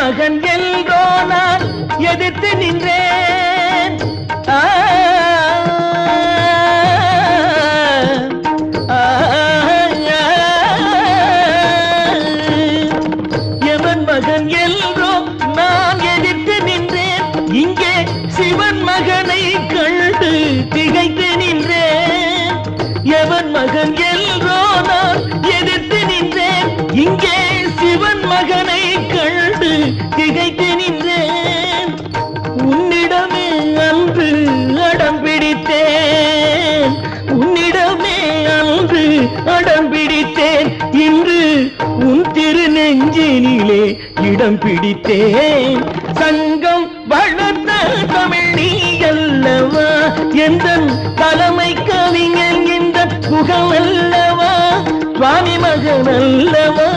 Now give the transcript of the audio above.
மகன் என்றோ நான் எதிர்த்து நின்றேன். எவன் மகன் என்றோ நான் எதிர்த்து நின்றேன். இங்கே சிவன் மகனை கண்டு திகைத்து நின்றேன். எவன் மகன் என்றோ நான் எதிர்த்து நின்றேன். இங்கே சிவன் மகனை கண்டு திகைத்து நின்றேன். உன்னிடமே அன்று அடம் பிடித்தேன். உன்னிடமே அன்று அடம் பிடித்தேன். இன்று உன் திரு நெஞ்சினிலே இடம் பிடித்தேன். சங்கம் வளர்த்த தமிழ் நீ அல்லவா, எந்த தலைமை கவிஞன் இந்த புகழ் அல்லவா, சுவாமி மகன் அல்லவா,